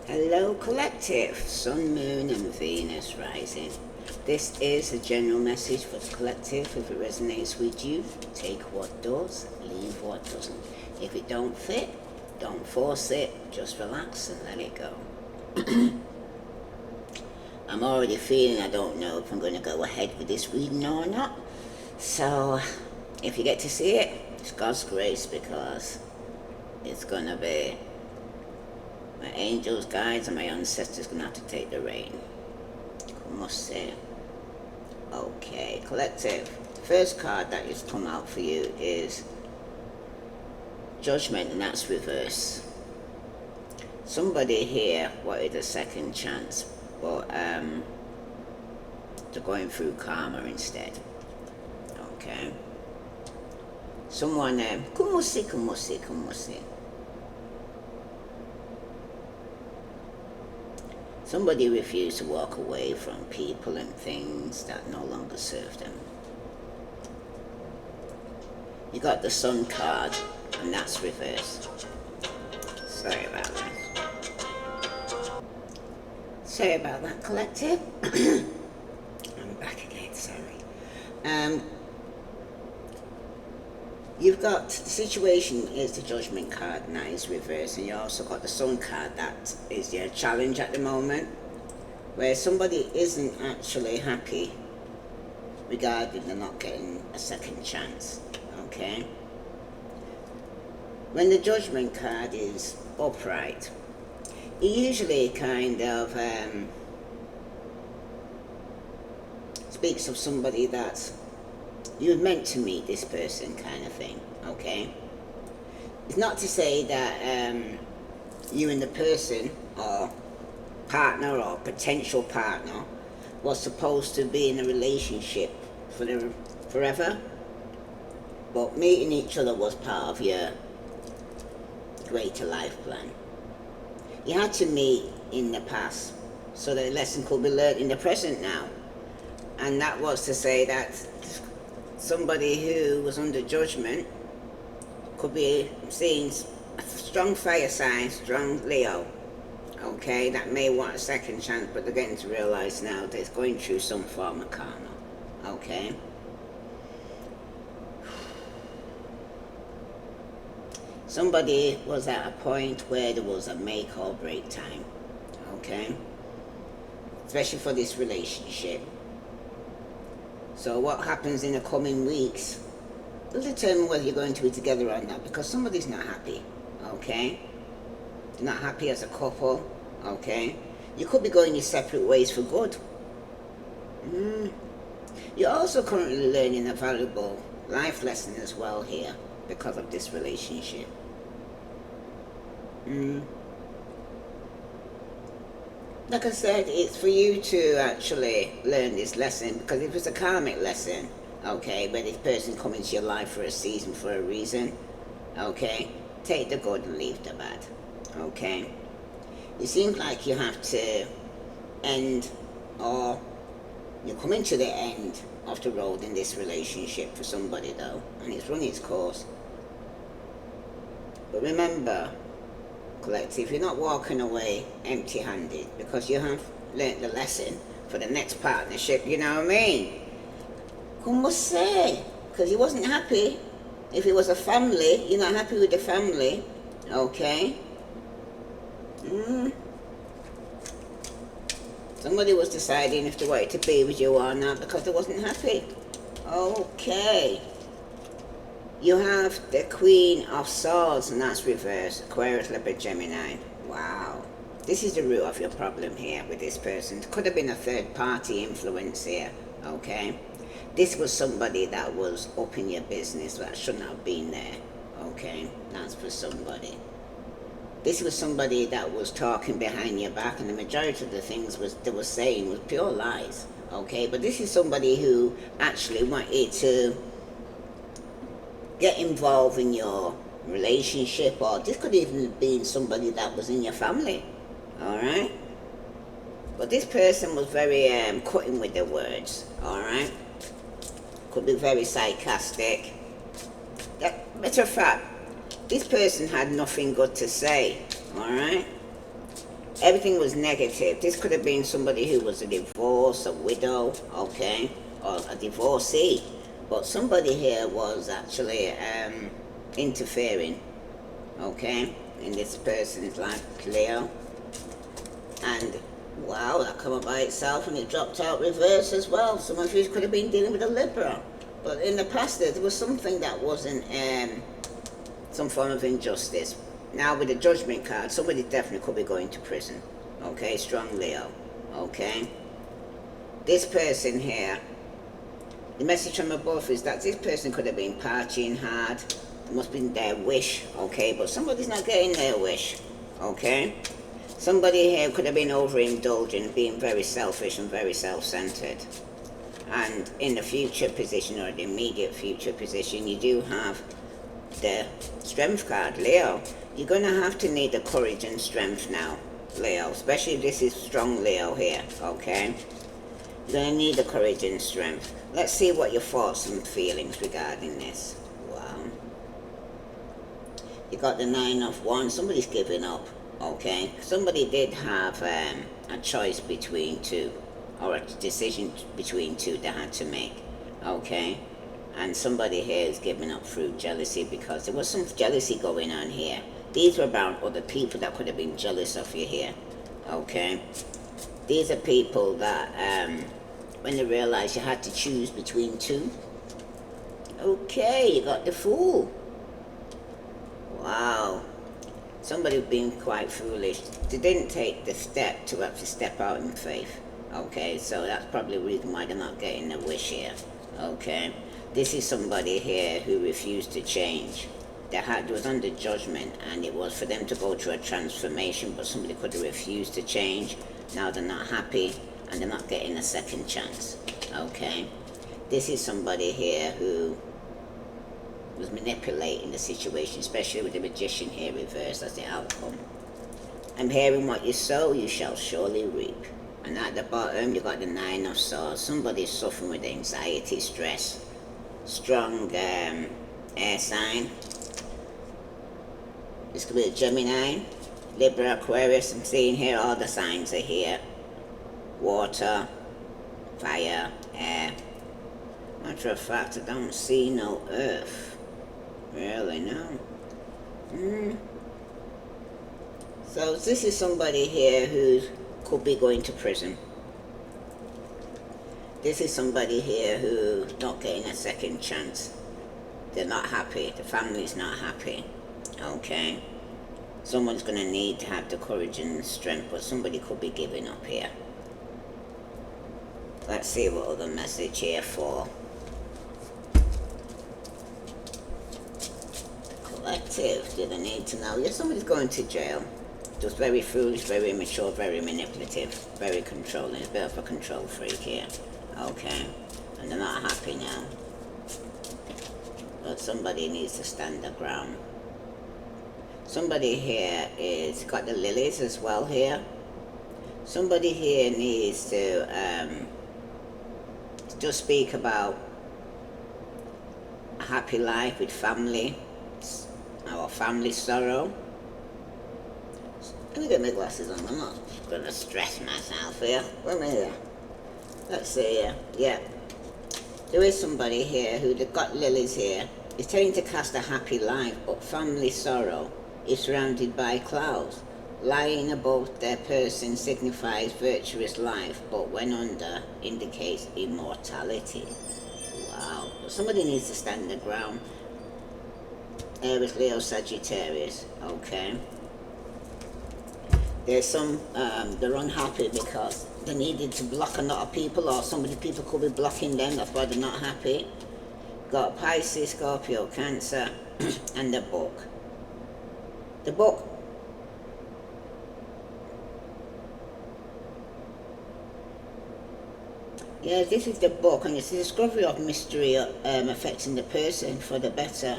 Hello collective, Sun, Moon and Venus rising. This is a general message for the collective. If it resonates with you, take what does, leave what doesn't. If it don't fit, don't force it, just relax and let it go. I'm already feeling I don't know if I'm going to go ahead with this reading or not. So if you get to see it, it's God's grace, because it's going to be my angels, guides, and my ancestors going to have to take the reign. I must say. Okay, collective. First card that has come out for you is Judgment, and that's reverse. Somebody here wanted a second chance, but they're going through karma instead. Okay. Someone, kumusi. Somebody refused to walk away from people and things that no longer serve them. You got the Sun card, and that's reversed. Sorry about that. Sorry about that, collective. I'm back again, sorry. You've got, the situation is the Judgment card, and that is reversed, and you also got the Sun card, that is your challenge at the moment, where somebody isn't actually happy regarding them not getting a second chance, okay? When the Judgment card is upright, it usually kind of speaks of somebody that you're meant to meet this person, kind of thing, okay? It's not to say that you and the person or partner or potential partner was supposed to be in a relationship for forever, but meeting each other was part of your greater life plan. You had to meet in the past so that a lesson could be learned in the present now, and that was to say that somebody who was under judgment could be seeing a strong fire sign, strong Leo, okay, that may want a second chance, but they're getting to realize now that it's going through some form of karma, okay? Somebody was at a point where there was a make or break time, okay? Especially for this relationship. So what happens in the coming weeks will determine whether you're going to be together or not, because somebody's not happy, okay? They're not happy as a couple, okay? You could be going your separate ways for good. You're also currently learning a valuable life lesson as well here because of this relationship. Like I said, it's for you to actually learn this lesson, because if it's a karmic lesson, okay, where this person comes into your life for a season, for a reason, okay, take the good and leave the bad, okay? It seems like you have to end, or you're coming to the end of the road in this relationship for somebody though, and it's run its course. But remember, collective, you're not walking away empty-handed, because you have learnt the lesson for the next partnership, you know what I mean? Como say? Because he wasn't happy. If it was a family, you're not happy with the family, okay? Somebody was deciding if they wanted to be with you or not because they wasn't happy. Okay. You have the Queen of Swords, and that's reversed. Aquarius, Leopard, Gemini. Wow. This is the root of your problem here with this person. It could have been a third party influence here, okay? This was somebody that was up in your business that shouldn't have been there, okay? That's for somebody. This was somebody that was talking behind your back, and the majority of the things they were saying was pure lies, okay? But this is somebody who actually wanted to get involved in your relationship, or this could even have been somebody that was in your family, alright? But this person was very cutting with their words, alright? Could be very sarcastic. Matter of fact, this person had nothing good to say, alright? Everything was negative. This could have been somebody who was a divorce, a widow, okay, or a divorcee. But somebody here was actually interfering, okay, in this person's life, Leo. And wow, that came up by itself and it dropped out reverse as well. Some of you could have been dealing with a Libra. But in the past there was something that wasn't some form of injustice. Now with the Judgment card, somebody definitely could be going to prison. Okay, strong Leo. Okay. This person here, the message from above is that this person could have been partying hard. It must have been their wish, okay? But somebody's not getting their wish, okay? Somebody here could have been overindulgent, being very selfish and very self-centered. And in the future position or the immediate future position, you do have the Strength card, Leo. You're going to have to need the courage and strength now, Leo. Especially if this is strong Leo here, okay? You're going to need the courage and strength. Let's see what your thoughts and feelings regarding this. Wow. You got the 9 of Wands. Somebody's giving up, okay? Somebody did have a choice between two, or a decision between two they had to make, okay? And somebody here is giving up through jealousy, because there was some jealousy going on here. These were about other people that could have been jealous of you here, okay? These are people that, when they realized you had to choose between two. Okay, you got the Fool. Wow. Somebody being quite foolish. They didn't take the step to actually step out in faith. Okay, so that's probably the reason why they're not getting the wish here. Okay. This is somebody here who refused to change. There was under judgment, and it was for them to go through a transformation, but somebody could have refused to change. Now they're not happy, and they're not getting a second chance. Okay. This is somebody here who was manipulating the situation, especially with the Magician here reversed as the outcome. I'm hearing what you sow, you shall surely reap. And at the bottom, you got the 9 of Swords. Somebody's suffering with anxiety, stress. Strong air sign. This could be a Gemini, Libra, Aquarius. I'm seeing here all the signs are here. Water, fire, air. Matter of fact, I don't see no earth. Really, no. So this is somebody here who could be going to prison. This is somebody here who's not getting a second chance. They're not happy. The family's not happy. Okay. Someone's going to need to have the courage and strength, but somebody could be giving up here. Let's see what other message here for collective. Do they need to know? Yeah, somebody's going to jail. Just very foolish, very immature, very manipulative, very controlling. A bit of a control freak here. Okay. And they're not happy now. But somebody needs to stand their ground. Somebody here is got the lilies as well here. Somebody here needs to just speak about a happy life with family, or family sorrow. Let me get my glasses on. I'm not going to stress myself here. Let me here. Let's see here. Yeah. There is somebody here who they've got lilies here. It's trying to cast a happy life, but family sorrow is surrounded by clouds. Lying above their person signifies virtuous life, but when under indicates immortality. Wow. But somebody needs to stand their ground. Aries, Leo, Sagittarius. Okay. There's some, they're unhappy because they needed to block a lot of people, or people could be blocking them, that's why they're not happy. Got Pisces, Scorpio, Cancer, and the Book. The Book. Yeah, this is the Book, and it's the discovery of mystery affecting the person for the better.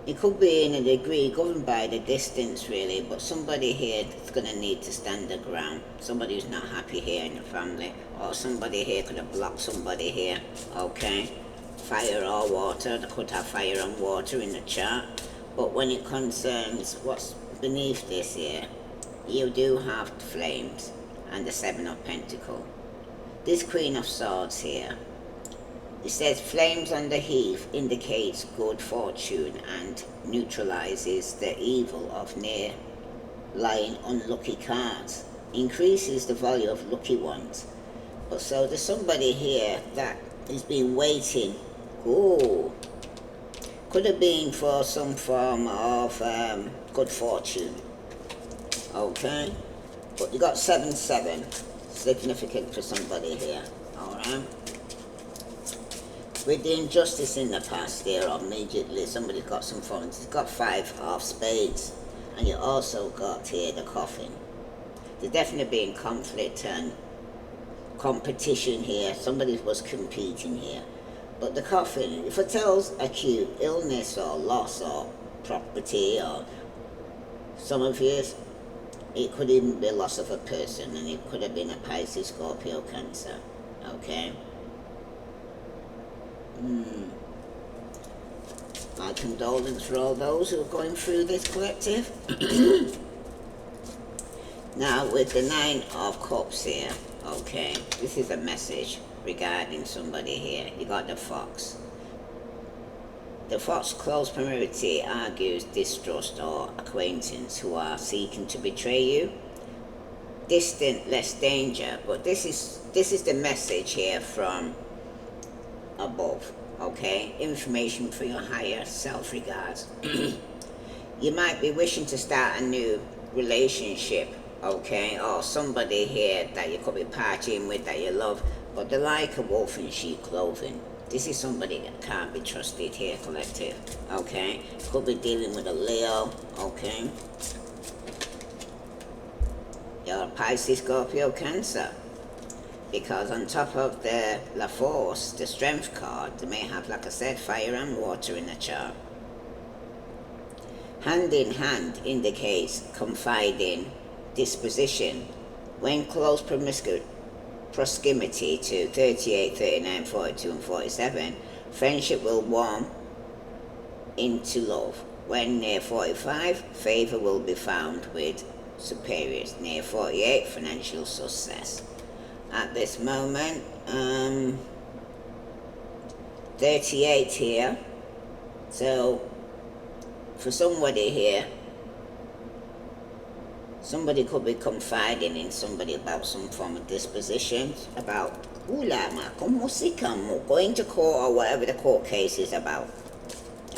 It could be in a degree governed by the distance, really, but somebody here is going to need to stand their ground. Somebody who's not happy here in the family, or somebody here could have blocked somebody here, okay? Fire or water, they could have fire and water in the chart, but when it concerns what's beneath this here, you do have flames and the Seven of Pentacles. This Queen of Swords here, it says flames on the heath indicates good fortune and neutralizes the evil of near lying unlucky cards, increases the value of lucky ones. But so there's somebody here that has been waiting. Ooh, could have been for some form of good fortune. Okay, but you got 7-7, significant for somebody here. All right. With the injustice in the past here, immediately somebody's got some funds. It's got 5 of spades, and you also got here the coffin. There's definitely been conflict and competition here. Somebody was competing here. But the coffin, if it tells acute illness or loss or property, or some of you, it could even be loss of a person, and it could have been a Pisces, Scorpio, Cancer. Okay. My condolence for all those who are going through this, collective. Now with the 9 of Cups here, okay, this is a message regarding somebody here. You got the Fox. The Fox close proximity argues distrust or acquaintance who are seeking to betray you. Distant, less danger. But this is the message here from above. Okay, information for your higher self regards. You might be wishing to start a new relationship, okay, or somebody here that you could be partying with that you love, but they're like a wolf in sheep clothing. This is somebody that can't be trusted here, collective. Okay, could be dealing with a Leo. Okay, you're a Pisces, Scorpio, Cancer. Because on top of the La Force, the Strength card, they may have, like I said, fire and water in the chart. Hand in hand indicates confiding disposition. When close proximity to 38, 39, 42, and 47, friendship will warm into love. When near 45, favor will be found with superiors. Near 48, financial success. At this moment, 38 here. So for somebody here, somebody could be confiding in somebody about some form of disposition, about going to court or whatever the court case is about.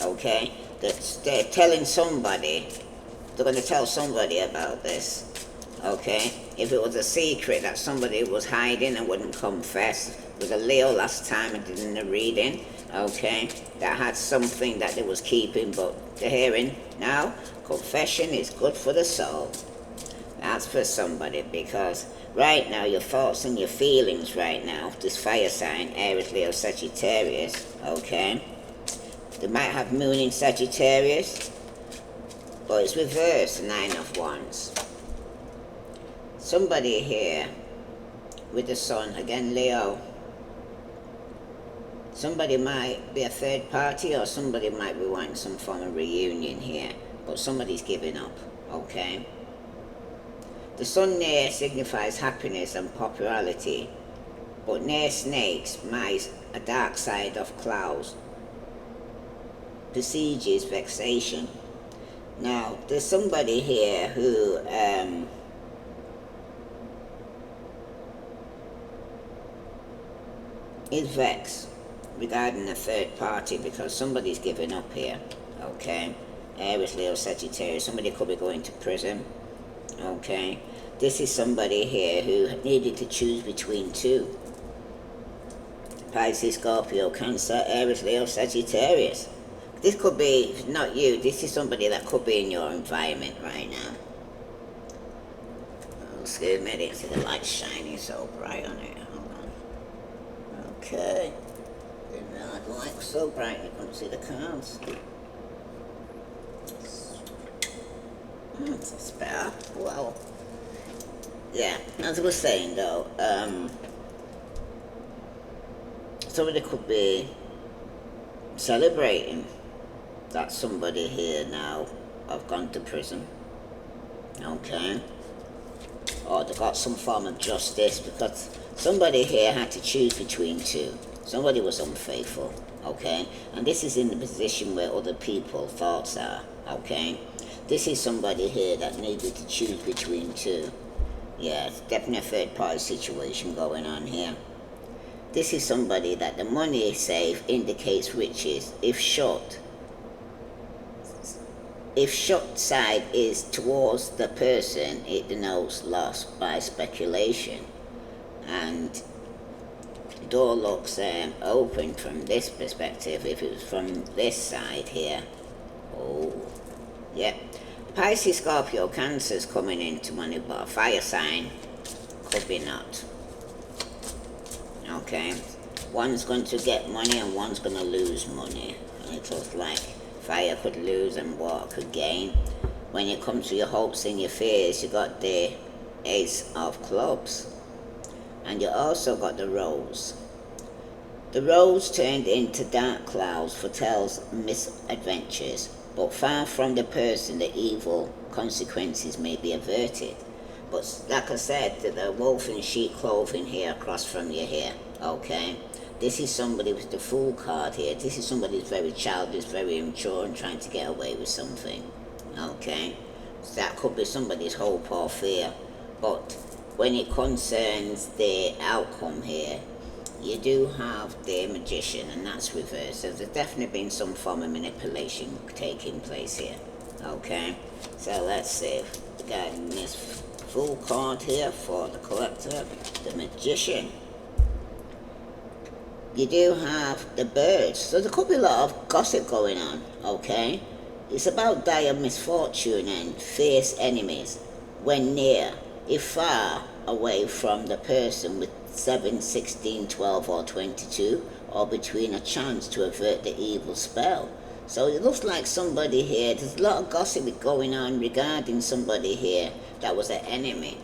Okay, they're telling somebody, they're going to tell somebody about this. Okay, if it was a secret that somebody was hiding and wouldn't confess, it was a Leo last time I did in the reading, okay, that had something that they was keeping, but they're hearing now, confession is good for the soul. That's for somebody, because right now your thoughts and your feelings right now, this fire sign, Aries, Leo, Sagittarius, okay, they might have moon in Sagittarius, but it's reversed, 9 of Wands. Somebody here with the sun, again Leo, somebody might be a third party, or somebody might be wanting some form of reunion here, but somebody's giving up, okay? The sun near signifies happiness and popularity, but near snakes might a dark side of clouds, besieges vexation. Now, there's somebody here who is vexed regarding a third party, because somebody's giving up here, okay? Aries, Leo, Sagittarius, somebody could be going to prison, okay? This is somebody here who needed to choose between 2. Pisces, Scorpio, Cancer, Aries, Leo, Sagittarius. This could be, not you, this is somebody that could be in your environment right now. Oh, excuse me, I didn't see the light shining so bright on it. Okay. The light was so bright you couldn't see the cards. That's better. Well, yeah, as I was saying though, somebody could be celebrating that somebody here now have gone to prison. Okay. they got some form of justice, because somebody here had to choose between two. Somebody was unfaithful, okay? And this is in the position where other people's thoughts are, okay? This is somebody here that needed to choose between two. Yeah, it's definitely a third party situation going on here. This is somebody that the money safe indicates riches. If short side is towards the person, it denotes loss by speculation. And the door looks open from this perspective. If it was from this side here, oh, yeah. Pisces, Scorpio, Cancer's coming into money, but a fire sign could be not. Okay, one's going to get money and one's going to lose money. And it looks like fire could lose and water could gain. When it comes to your hopes and your fears, you got the Ace of Clubs, and you also got the Rose. The rose turned into dark clouds foretells misadventures, but far from the person the evil consequences may be averted. But like I said, the wolf in sheep clothing here across from you here, okay? This is somebody with the Fool card here. This is somebody who's very childish, very immature and trying to get away with something, okay? So that could be somebody's hope or fear. But when it concerns the outcome here, you do have the Magician, and that's reversed. So there's definitely been some form of manipulation taking place here. Okay, so let's see. We got this Fool card here for the collector, the Magician. You do have the Birds, so there could be a lot of gossip going on. Okay, it's about dire misfortune and fierce enemies when near, if far away from the person with 7, 16, 12 or 22, or between a chance to avert the evil spell. So it looks like somebody here, there's a lot of gossip going on regarding somebody here that was an enemy,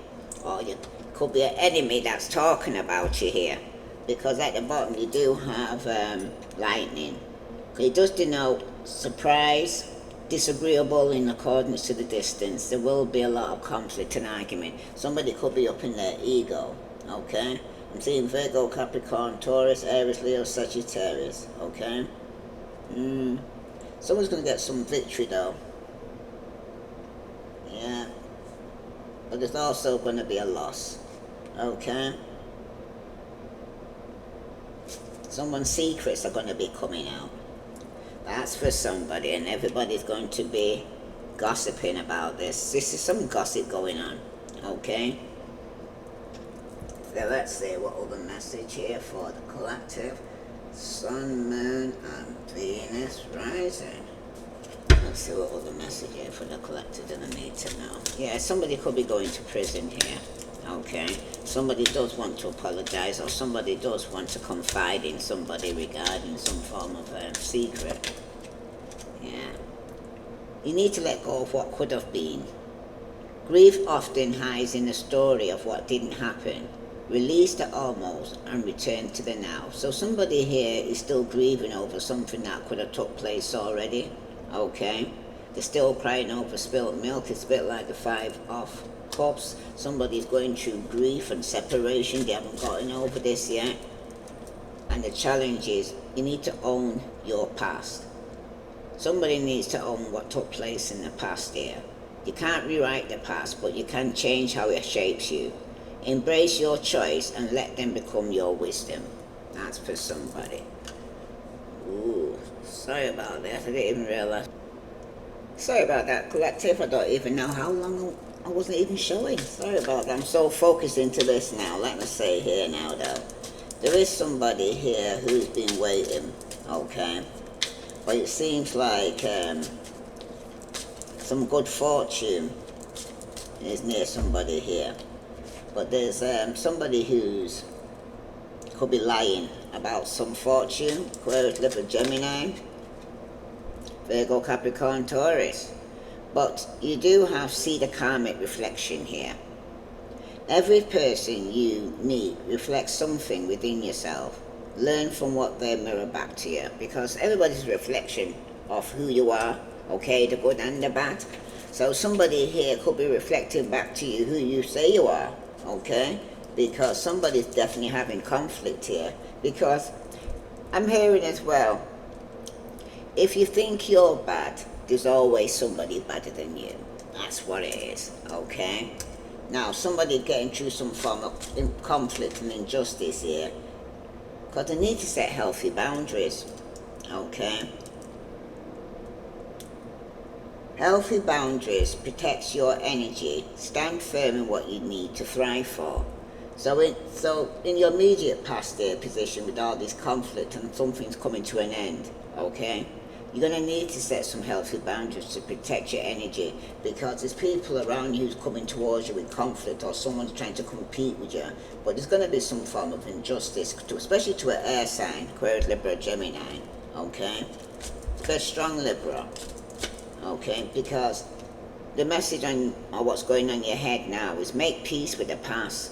or it could be an enemy that's talking about you here, because at the bottom you do have lightning. It does denote surprise, disagreeable in accordance to the distance. There will be a lot of conflict and argument. Somebody could be up in their ego, okay? I'm seeing Virgo, Capricorn, Taurus, Aries, Leo, Sagittarius, okay? Someone's going to get some victory though. Yeah. But there's also going to be a loss, okay? Someone's secrets are going to be coming out. That's for somebody, and everybody's going to be gossiping about this. This is some gossip going on, okay? So let's see what other message here for the collective. Sun, Moon, and Venus rising. Let's see what other message here for the collective that I need to know. Yeah, somebody could be going to prison here, okay? Somebody does want to apologize, or somebody does want to confide in somebody regarding some form of secret. Yeah. You need to let go of what could have been. Grief often hides in the story of what didn't happen. Release the almost and return to the now. So somebody here is still grieving over something that could have took place already, okay? They're still crying over spilt milk. It's a bit like the 5 of Cups. Somebody's going through grief and separation. They haven't gotten over this yet. And the challenge is, you need to own your past. Somebody needs to own what took place in the past here. You can't rewrite the past, but you can change how it shapes you. Embrace your choice and let them become your wisdom. That's for somebody. Ooh, sorry about that. I didn't even realize. Sorry about that, collective. I don't even know how long I wasn't even showing. Sorry about that. I'm so focused into this now. Let me say here now, though. There is somebody here who's been waiting, okay? But it seems like some good fortune is near somebody here. But there's somebody who's could be lying about some fortune. Aquarius, Libra, Gemini, Virgo, Capricorn, Taurus. But you do have see the karmic reflection here. Every person you meet reflects something within yourself. Learn from what they mirror back to you, because everybody's a reflection of who you are, okay, the good and the bad. So somebody here could be reflecting back to you who you say you are. okay? Because somebody's definitely having conflict here. Because I'm hearing as well, if you think you're bad, there's always somebody better than you. That's what it is, okay? Now, somebody getting through some form of conflict and injustice here, because they need to set healthy boundaries, okay? Healthy boundaries protects your energy. Stand firm in what you need to thrive for. So in your immediate past there position with all this conflict and something's coming to an end, okay? You're going to need to set some healthy boundaries to protect your energy, because there's people around you who's coming towards you with conflict, or someone's trying to compete with you. But there's going to be some form of injustice, especially to an air sign, Aquarius, Libra, Gemini, okay? Very strong Libra, okay? Because the message on or what's going on in your head now is make peace with the past.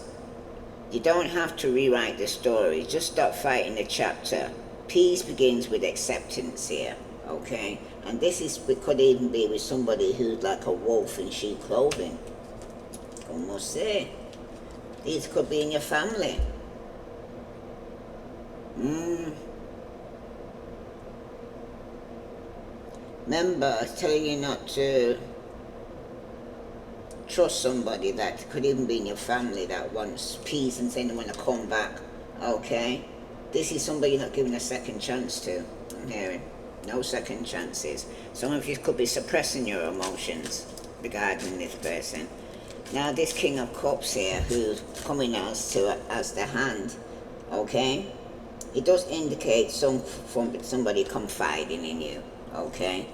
You don't have to rewrite the story. Just stop fighting the chapter. Peace begins with acceptance here, okay? And it could even be with somebody who's like a wolf in sheep clothing. Almost say. These could be in your family. Remember, I was telling you not to trust somebody. That could even be in your family that wants peace and saying they want to come back, okay? This is somebody you're not giving a second chance to, I'm hearing. No second chances. Some of you could be suppressing your emotions regarding this person. Now this King of Cups here, who's coming as the hand, okay? It does indicate somebody confiding in you, okay?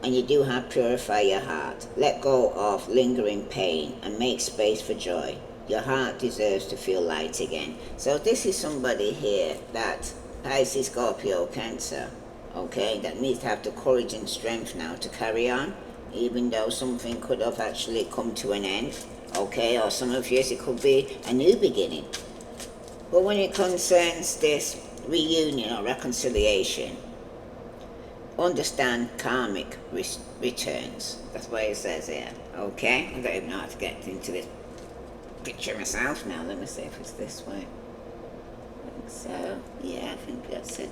And you do have purify your heart. Let go of lingering pain and make space for joy. Your heart deserves to feel light again. So this is somebody here that Pisces, Scorpio, Cancer, okay, that needs to have the courage and strength now to carry on, even though something could have actually come to an end, okay, or some of yours it could be a new beginning. But when it concerns this reunion or reconciliation, understand karmic returns. That's what it says here, okay? I don't even know how to get into this picture myself now. Let me see if it's this way. I think so. Yeah, I think that's it.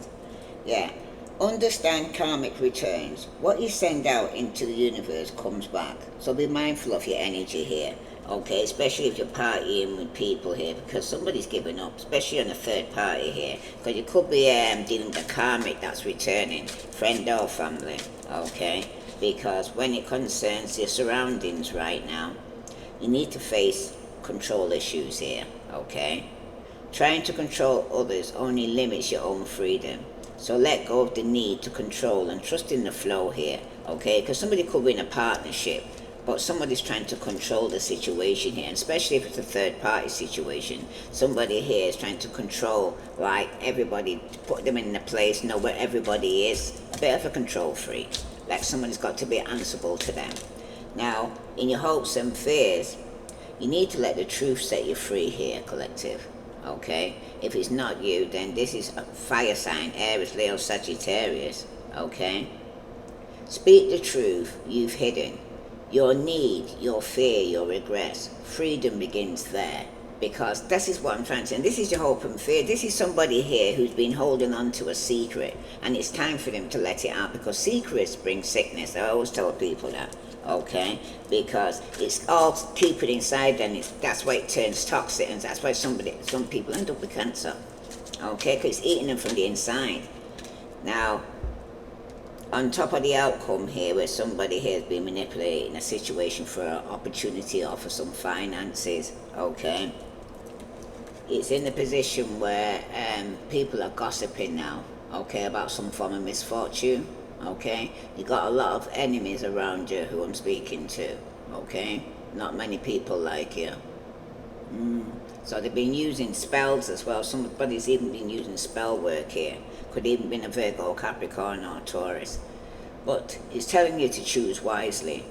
Yeah. Understand karmic returns. What you send out into the universe comes back. So be mindful of your energy here, okay? Especially if you're partying with people here, because somebody's giving up, especially on a third party here. Because you could be dealing with the karmic that's returning, friend or family, okay? Because when it concerns your surroundings right now, you need to face control issues here, okay? Trying to control others only limits your own freedom. So let go of the need to control and trust in the flow here, okay? Because somebody could be in a partnership, but somebody's trying to control the situation here, and especially if it's a third party situation. Somebody here is trying to control, like, everybody, put them in a place, know where everybody is. A bit of a control freak. Like somebody's got to be answerable to them. Now, in your hopes and fears, you need to let the truth set you free here, collective. Okay? If it's not you, then this is a fire sign, Aries, Leo, Sagittarius. Okay? Speak the truth you've hidden. Your need, your fear, your regrets. Freedom begins there. Because this is what I'm trying to say. And this is your hope and fear. This is somebody here who's been holding on to a secret. And it's time for them to let it out. Because secrets bring sickness. I always tell people that. Okay, because it's all keep it inside, and that's why it turns toxic, and that's why some people end up with cancer. Okay, because it's eating them from the inside. Now, on top of the outcome here, where somebody here has been manipulating a situation for an opportunity or for some finances, okay, it's in the position where people are gossiping now, okay, about some form of misfortune. Okay, you got a lot of enemies around you who I'm speaking to. Okay, not many people like you. So they've been using spells as well. Somebody's even been using spell work here. Could even been a Virgo, Capricorn, or Taurus. But it's telling you to choose wisely.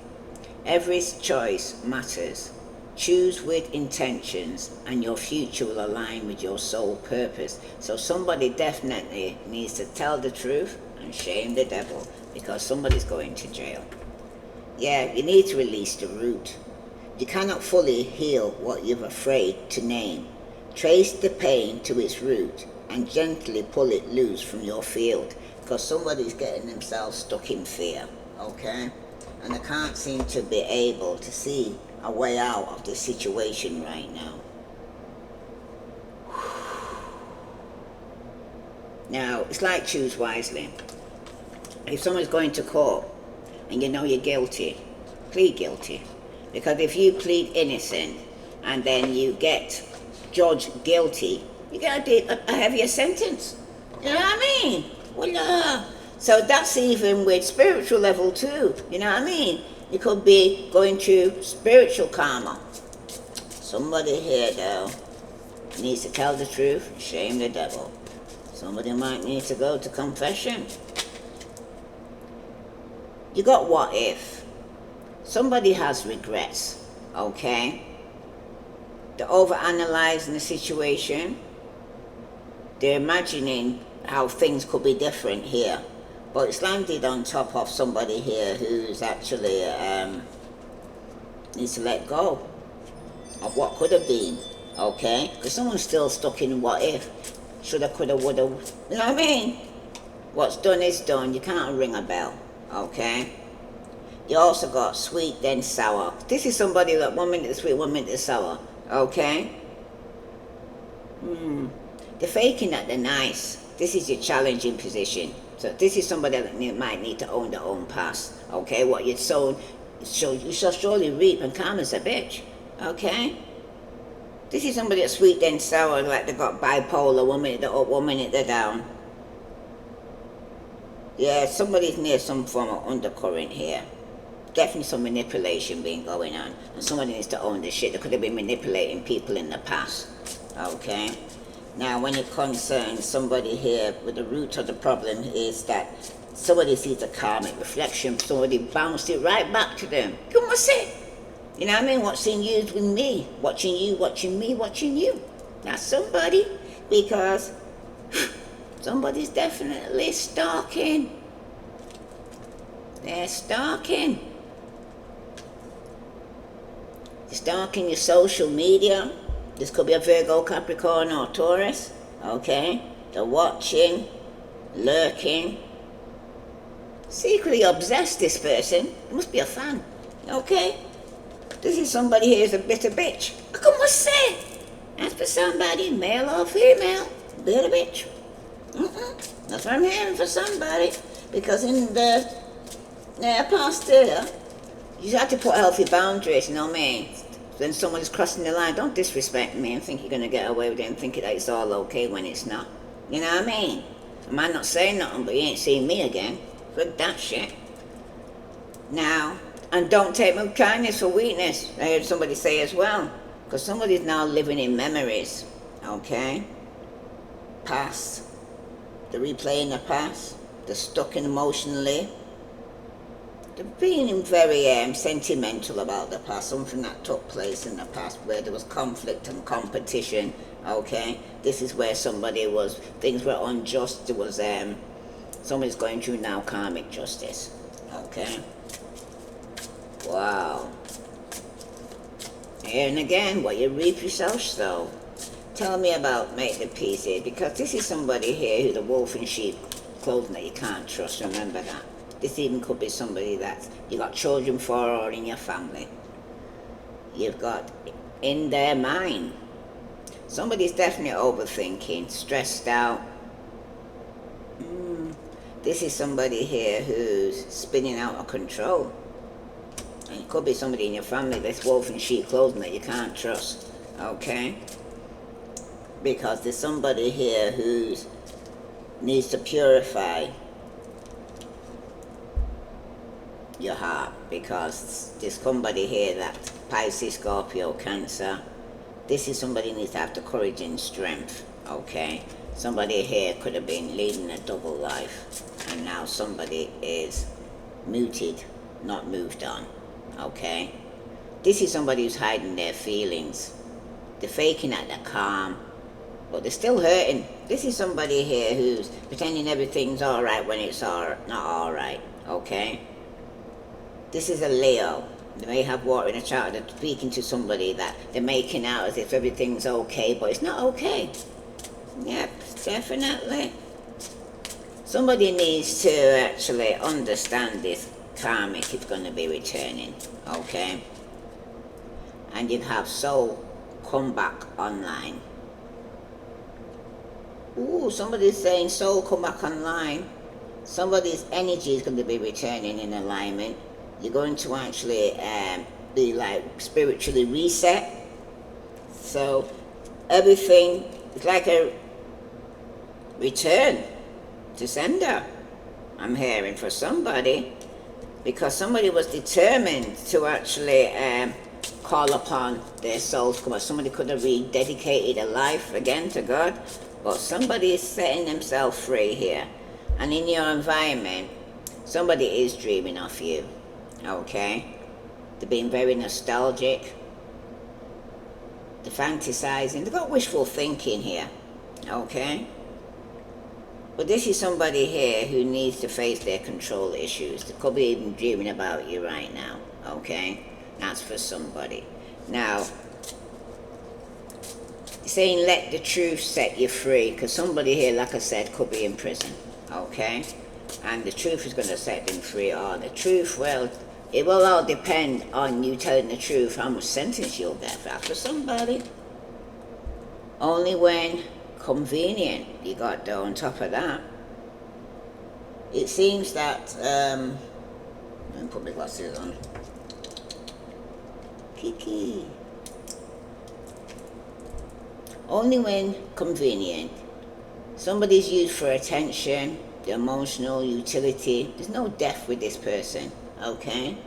Every choice matters. Choose with intentions, and your future will align with your soul purpose. So somebody definitely needs to tell the truth and shame the devil, because somebody's going to jail. Yeah, you need to release the root. You cannot fully heal what you're afraid to name. Trace the pain to its root and gently pull it loose from your field, because somebody's getting themselves stuck in fear, okay? And they can't seem to be able to see a way out of this situation right now. Now, it's like choose wisely. If someone's going to court and you know you're guilty, plead guilty. Because if you plead innocent and then you get judged guilty, you get a heavier sentence. You know what I mean? Voila. So that's even with spiritual level too. You know what I mean? You could be going through spiritual karma. Somebody here though needs to tell the truth, shame the devil. Somebody might need to go to confession. You got what if. Somebody has regrets, okay? They're overanalyzing the situation. They're imagining how things could be different here. But it's landed on top of somebody here who's actually needs to let go of what could have been, okay? Because someone's still stuck in what if. Shoulda, coulda, woulda. You know what I mean? What's done is done. You can't ring a bell, okay? You also got sweet then sour. This is somebody that 1 minute is sweet, 1 minute is sour, okay? They're faking that they're nice. This is your challenging position. So this is somebody that might need to own their own past, okay? What you'd sown, you shall surely reap, and karma's a bitch, okay? This is somebody that's sweet then sour, like they got bipolar, 1 minute they're up, 1 minute they're down. Yeah, somebody's near some form of undercurrent here. Definitely some manipulation being going on. And somebody needs to own this shit. They could have been manipulating people in the past, okay? Now, when it concerns somebody here, with the root of the problem is that somebody sees a karmic reflection, somebody bounced it right back to them. You must say, you know what I mean? Watching you with me, watching you, watching me, watching you. That's somebody, because somebody's definitely stalking. They're stalking. They're stalking your social media. This could be a Virgo, Capricorn, or Taurus, okay? They're watching, lurking. Secretly obsessed, this person. Must be a fan, okay? This is somebody here who's a bitter bitch. Come on, say. That's for somebody, male or female, bitter bitch. That's what I'm hearing for somebody. Because in the past there, you have to put healthy boundaries, you know what I mean? When someone's crossing the line, don't disrespect me and think you're going to get away with it and think that it's all okay when it's not. You know what I mean? I might not say nothing, but you ain't seen me again. For that shit. Now, and don't take my kindness for weakness. I heard somebody say as well. Because somebody's now living in memories. Okay? Past. They're replaying the past. They're stuck in emotionally. They're being very sentimental about the past, something that took place in the past where there was conflict and competition, okay? This is where things were unjust, there was, somebody's going through now karmic justice, okay? Wow. And again, what you reap yourself sow. Tell me about make the peace here, because this is somebody here who's a wolf in sheep clothing that you can't trust, remember that. This even could be somebody that you got children for or in your family. You've got in their mind. Somebody's definitely overthinking, stressed out. This is somebody here who's spinning out of control. And it could be somebody in your family that's wolf in sheep clothing that you can't trust. Okay? Because there's somebody here who needs to purify your heart, because there's somebody here that Pisces, Scorpio, Cancer. This is somebody who needs to have the courage and strength, okay? Somebody here could have been leading a double life, and now somebody is muted, not moved on, okay? This is somebody who's hiding their feelings. They're faking that they're calm, but they're still hurting. This is somebody here who's pretending everything's all right when it's not all right, okay? This is a Leo. They may have water in a child, they're speaking to somebody that they're making out as if everything's okay, but it's not okay. Yep, definitely. Somebody needs to actually understand this karmic is going to be returning, okay? And you have soul come back online. Ooh, somebody's saying soul come back online. Somebody's energy is going to be returning in alignment. You're going to actually be like spiritually reset. So everything is like a return to sender. I'm hearing for somebody, because somebody was determined to actually call upon their souls. Somebody could have rededicated a life again to God, but somebody is setting themselves free here. And in your environment, somebody is dreaming of you, okay? They're being very nostalgic. They're fantasizing. They've got wishful thinking here, okay? But this is somebody here who needs to face their control issues. They could be even dreaming about you right now, okay? That's for somebody. Now, saying let the truth set you free, because somebody here, like I said, could be in prison, okay? And the truth is going to set them free. Or the truth, well, it will all depend on you telling the truth, how much sentence you'll get for somebody. Only when convenient you got there on top of that. It seems that, let me put my glasses on. Kiki. Only when convenient. Somebody's used for attention, the emotional utility. There's no death with this person, okay?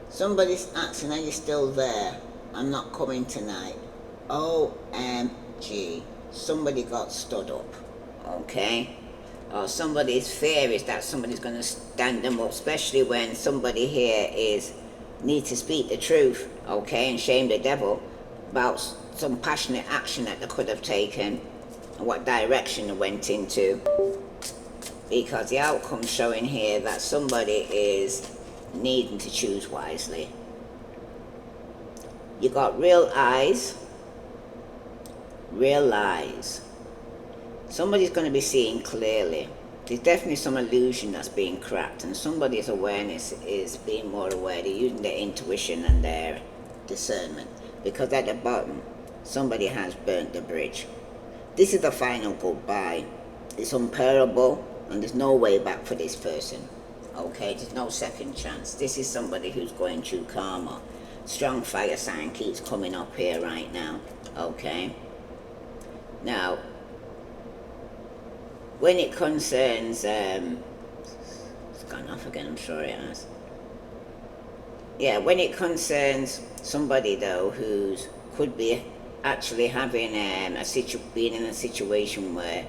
Somebody's asking, are you still there? I'm not coming tonight. OMG. Somebody got stood up, okay? Or somebody's fear is that somebody's going to stand them up, especially when somebody here needs to speak the truth, okay, and shame the devil about some passionate action that they could have taken and what direction they went into. Because the outcome's showing here that somebody is needing to choose wisely. You got real eyes, real lies. Somebody's going to be seeing clearly. There's definitely some illusion that's being cracked, and somebody's awareness is being more aware. They're using their intuition and their discernment, because at the bottom somebody has burnt the bridge. This is the final goodbye. It's unparable, and there's no way back for this person, okay? There's no second chance. This is somebody who's going through karma. Strong fire sign keeps coming up here right now, okay? Now, when it concerns, it's gone off again, I'm sure it has. Yeah, when it concerns somebody though who's could be actually having being in a situation where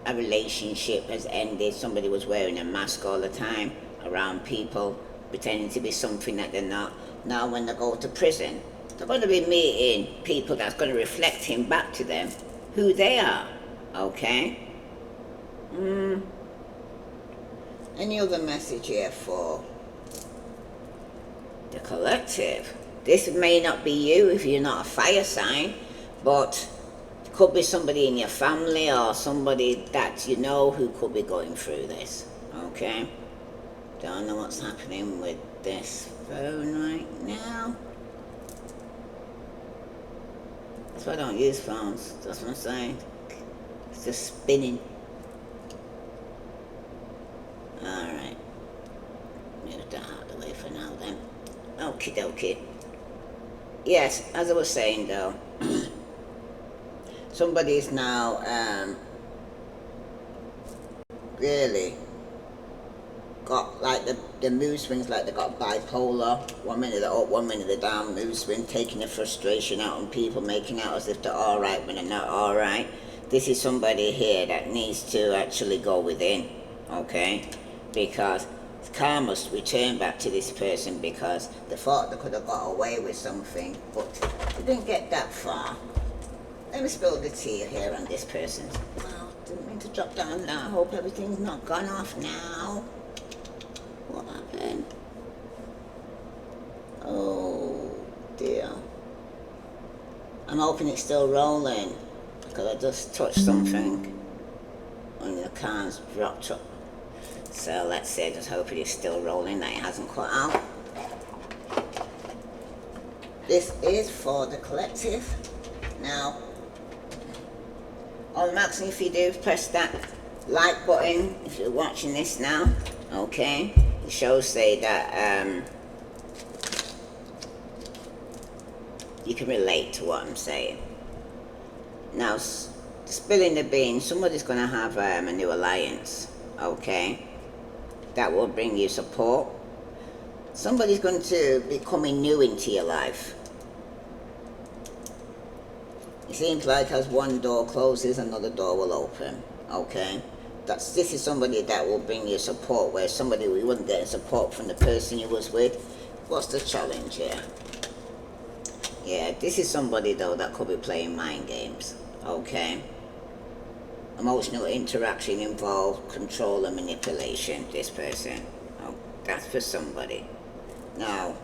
a relationship has ended, somebody was wearing a mask all the time around people, pretending to be something that they're not. Now when they go to prison, they're going to be meeting people that's going to reflect him back to them who they are, okay? Any other message here for the collective? This may not be you if you're not a fire sign, but it could be somebody in your family or somebody that you know who could be going through this, okay? Don't know what's happening with this phone right now. That's why I don't use phones, that's what I'm saying. It's just spinning. Alright. Move that out of the way for now then. Okie dokie. Yes, as I was saying though, somebody's now really got like the mood swings, like they got bipolar. 1 minute they're up, 1 minute they're down, mood swing, taking the frustration out on people, making out as if they're alright when they're not alright. This is somebody here that needs to actually go within, okay? Because karma must return back to this person, because they thought they could have got away with something, but they didn't get that far. Let me spill the tea here on this person. Wow, didn't mean to drop down now. I hope everything's not gone off now. What happened? dear. I'm hoping it's still rolling because I just touched something and the car's dropped up. So let's see, just hoping it's still rolling, that it hasn't cut out. This is for the collective. Now, all I'm asking if you do is press that like button if you're watching this now, okay? It shows say that you can relate to what I'm saying. Now, spilling the beans, somebody's going to have a new alliance, okay? That will bring you support. Somebody's going to be coming new into your life. It seems like as one door closes, another door will open, okay? This is somebody that will bring you support, where somebody you wouldn't get support from the person you was with. What's the challenge here? Yeah, this is somebody though that could be playing mind games, okay? Emotional interaction involved control and manipulation, this person. Oh, that's for somebody. Now,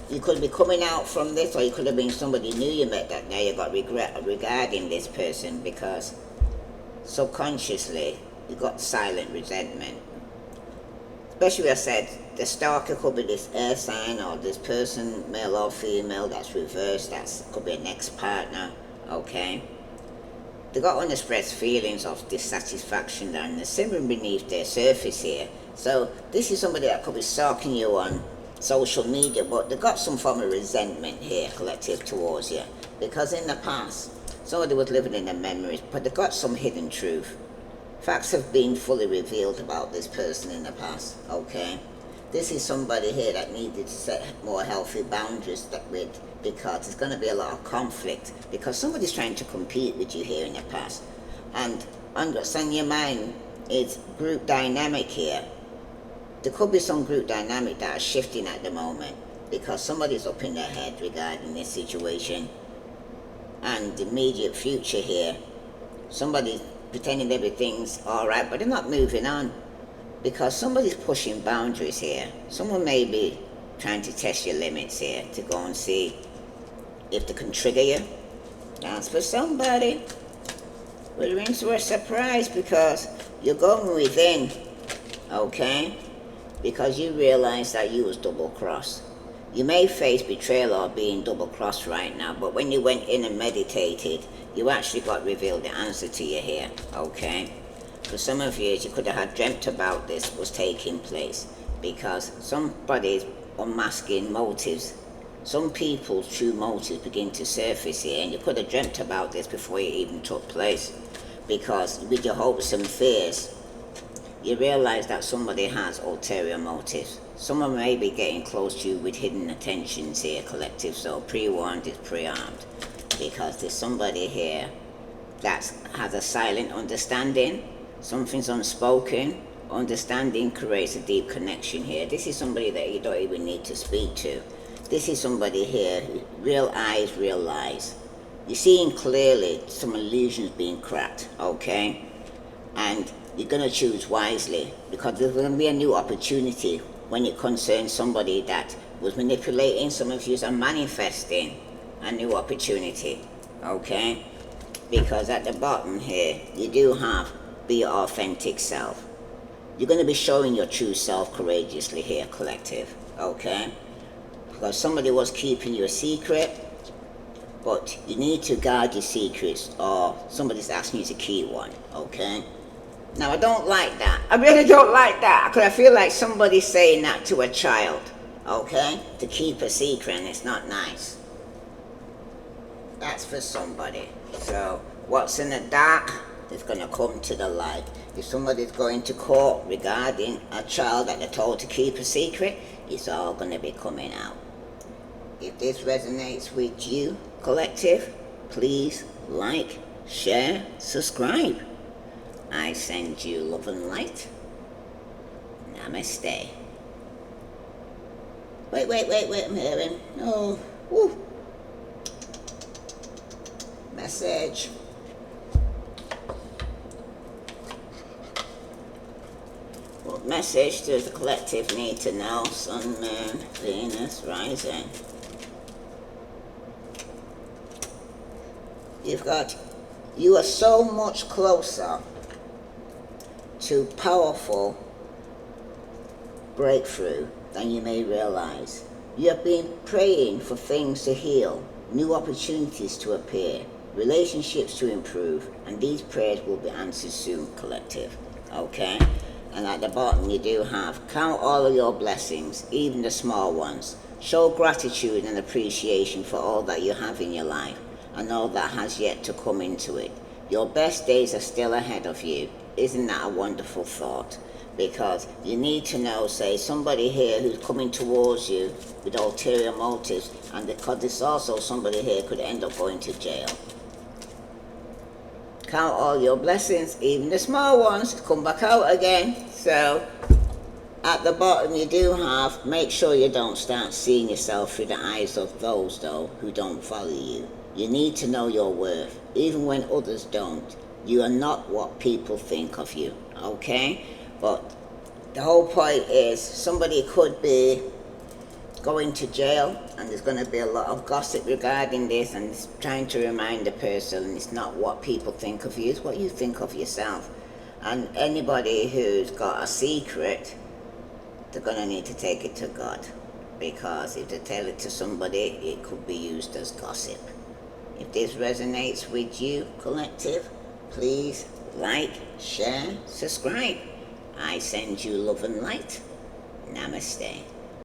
you could be coming out from this, or you could have been somebody new you met that now you got regret regarding this person, because subconsciously you got silent resentment. Especially I said, the stalker could be this air sign or this person, male or female, that's reversed, could be an ex-partner, okay? They got unexpressed feelings of dissatisfaction and they're simmering beneath their surface here. So this is somebody that could be stalking you on social media, but they got some form of resentment here, collective, towards you. Because in the past, somebody was living in their memories, but they got some hidden truth. Facts have been fully revealed about this person in the past, okay? This is somebody here that needed to set more healthy boundaries with, because there's going to be a lot of conflict, because somebody's trying to compete with you here in the past. And understand your mind is group dynamic here. There could be some group dynamic that are shifting at the moment, because somebody's up in their head regarding this situation. And the immediate future here, somebody's pretending everything's alright, but they're not moving on, because somebody's pushing boundaries here. Someone may be trying to test your limits here to go and see if they can trigger you. That's for somebody. But you're in for a surprise, because you're going within, okay? Because you realize that you was double-crossed. You may face betrayal or being double-crossed right now, but when you went in and meditated, you actually got revealed the answer to you here, okay? For some of you could have had dreamt about this was taking place, because somebody's unmasking motives. Some people's true motives begin to surface here, and you could have dreamt about this before it even took place, because with your hopes and fears, you realize that somebody has ulterior motives. Someone may be getting close to you with hidden attentions here, collective, so pre-warned is pre-armed, because there's somebody here that has a silent understanding. Something's unspoken. Understanding creates a deep connection here. This is somebody that you don't even need to speak to. This is somebody here, real eyes, real lies. You're seeing clearly some illusions being cracked, okay? And you're going to choose wisely, because there's going to be a new opportunity when it concerns somebody that was manipulating. Some of you are manifesting a new opportunity, okay? Because at the bottom here, you do have be your authentic self. You're going to be showing your true self courageously here, collective, okay? Because somebody was keeping you a secret, but you need to guard your secrets, or somebody's asking you to keep one, okay? Now, I don't like that. I really don't like that, because I feel like somebody's saying that to a child, okay? To keep a secret, and it's not nice. That's for somebody. So, what's in the dark is going to come to the light. If somebody's going to court regarding a child that they're told to keep a secret, it's all going to be coming out. If this resonates with you, collective, please like, share, subscribe. I send you love and light. Namaste. Wait, I'm hearing. Oh, woo. Message. What message does the collective need to know? Sun, Moon, Venus. Venus rising. You are so much closer to powerful breakthrough than you may realize. You have been praying for things to heal, new opportunities to appear, relationships to improve, and these prayers will be answered soon, collective. Okay? And at the bottom you do have, count all of your blessings, even the small ones. Show gratitude and appreciation for all that you have in your life and all that has yet to come into it. Your best days are still ahead of you. Isn't that a wonderful thought? Because you need to know, say, somebody here who's coming towards you with ulterior motives, and because it's also somebody here could end up going to jail. Count all your blessings, even the small ones, come back out again. So at the bottom you do have, make sure you don't start seeing yourself through the eyes of those though who don't value you. You need to know your worth, even when others don't. You are not what people think of you, okay? But the whole point is somebody could be going to jail, and there's going to be a lot of gossip regarding this, and it's trying to remind the person it's not what people think of you, it's what you think of yourself. And anybody who's got a secret, they're going to need to take it to God, because if they tell it to somebody, it could be used as gossip. If this resonates with you, collective, please like, share, subscribe. I send you love and light. Namaste.